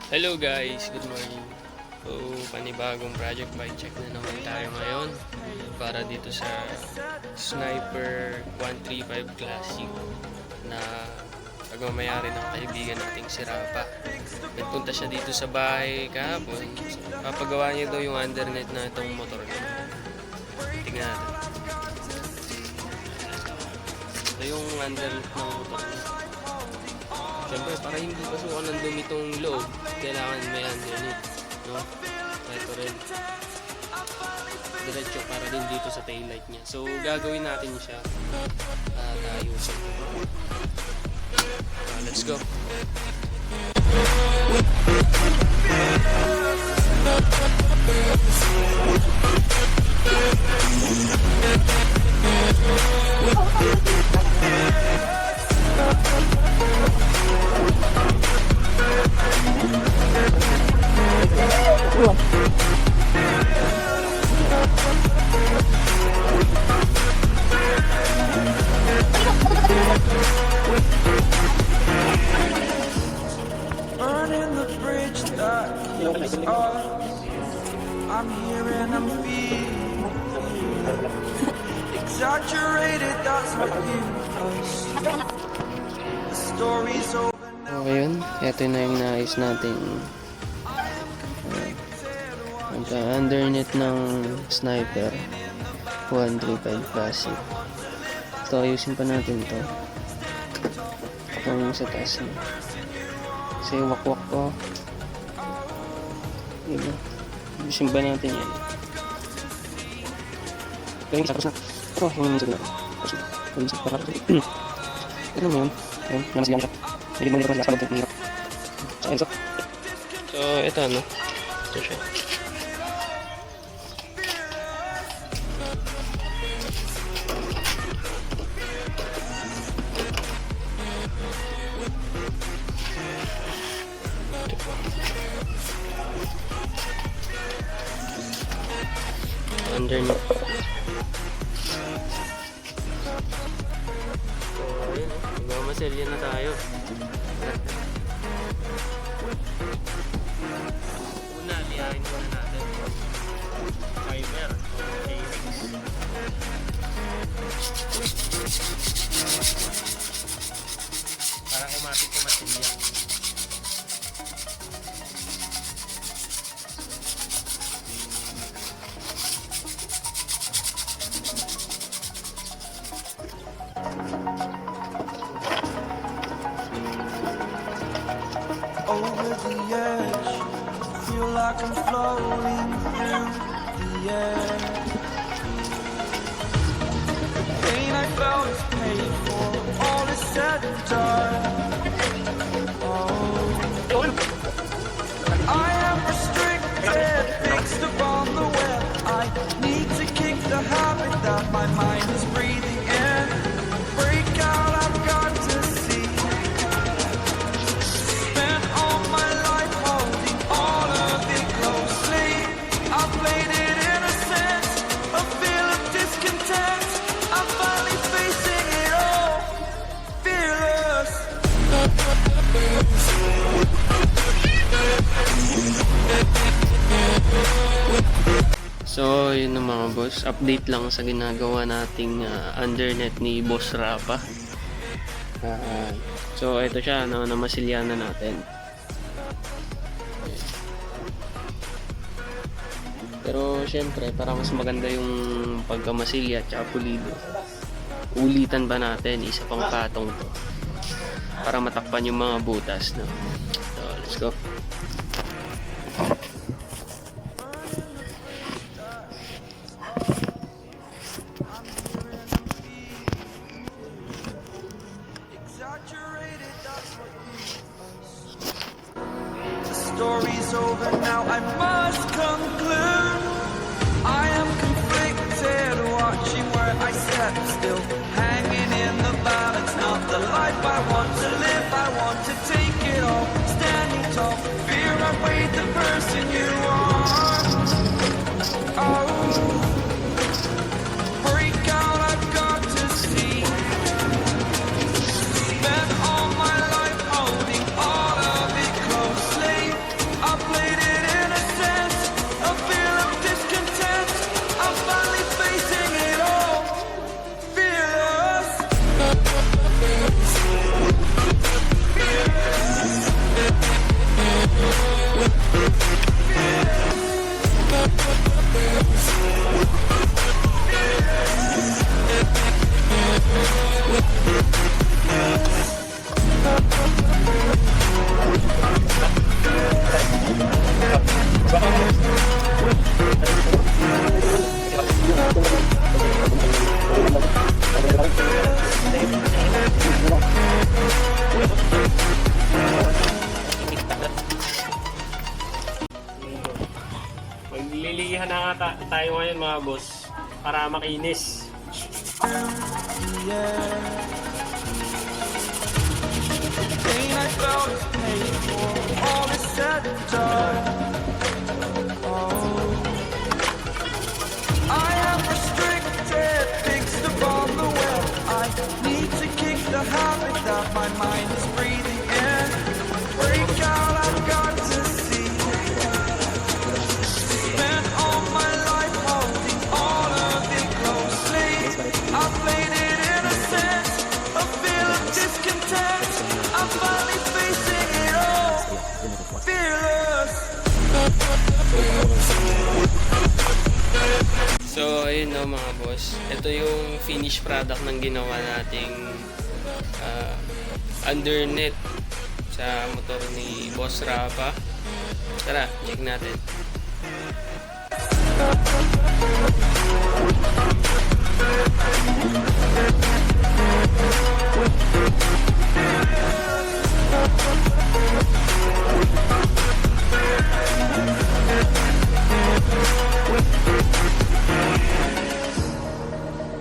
Hello guys, good morning. So, panibagong project bike check na naman tayo ngayon para dito sa Sniper 135 Classic na pagmamayari ng kaibigan nating si Rapa. Nagpunta siya dito sa bahay kahapon. Papagawa niya daw yung underneath na itong motor niya. Tingnan natin. Ito yung underneath ng motor niya. Siyempre, para hindi pasukan ng dumi itong loob, kailangan may underneath, no? Ito rin. Diretso para din dito sa taillight niya. So, gagawin natin siya at ayusin. Let's go! Burning the bridge that keeps us. I'm here and I'm feeling exaggerated, that's what you us. The story's over now. So, ayun. Ito na yung naayos natin. Underneath ng Sniper 135 Classic. Ito, ayusin pa natin ito. Itong sa taas niya. Kasi wakwak ko. Diba? Ayusin pa natin yan. Pero yung tapos na. Ito, yung music na. Yung music pa natin. Ito mo yun. Ayun, naman siya siya. Hindi mo nito sa kalabot nito. So, ito ano. Ito siya. Underneath. So, ayun. Magmamasilya na tayo. Una, liyahin muna natin. Fiber. Fairings. Para kumapit sa masilya. Over the edge, feel like I'm floating through the air. The pain I felt is paid for, all is said and done. Oh, I am restricted, fixed upon the web. I need to kick the habit that my mind is breathing in. Break out, I've got to see. Spent all my life holding all of it closely. I played it innocent, a feel of discontent. I'm finally facing it all, fearless. So, yun na mga boss. Update lang sa ginagawa nating undernet ni Boss Rapa. So, ito siya. Namasilya na natin. Pero, syempre, para mas maganda yung pagkamasilya at pulido, ulitan ba natin? Isa pang patong to. Para matakpan yung mga butas. No? So, let's go. Story's over now, I must conclude. I am conflicted, watching where I step still, hanging in the balance. Not the life I want to live, I want to take it all. Standing tall, fear I weighed the person you are. Oh, break out, I've got to see. Spent all my life holding all Maglilihan na nga tayo ngayon mga boss para makinis. Pain I felt is paid for, all is said and done. Oh, I am restricted, fixed upon the web. I need to kick the habit that my mind is breathing in. Break out, I've got to see. Spent all my life holding all of it closely. I played it innocent, a feel of discontent. I'm finally facing it all, fearless. So, ayun no mga boss. Ito yung finished product ng ginawa nating underneath sa motor ni Boss Rafa. Tara, check natin.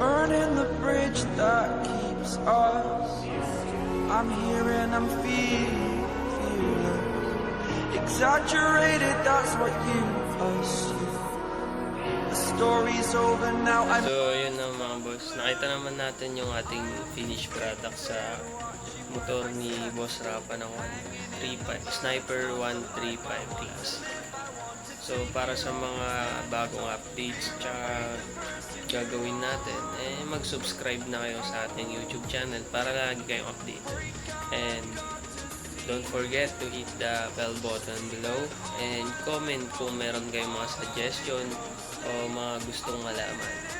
Burning the bridge that keeps us. I'm here and I'm fearless. Exaggerated, that's what you assume. The story's over now. So, yun na mga boss. Nakita naman natin yung ating finished product sa motor ni Boss Rafa ng 135 Sniper 135 class. So, para sa mga bagong updates tsaka gagawin natin, mag-subscribe na kayo sa ating YouTube channel para lagi kayong updated. And don't forget to hit the bell button below and comment kung meron kayong mga suggestion o mga gustong malaman.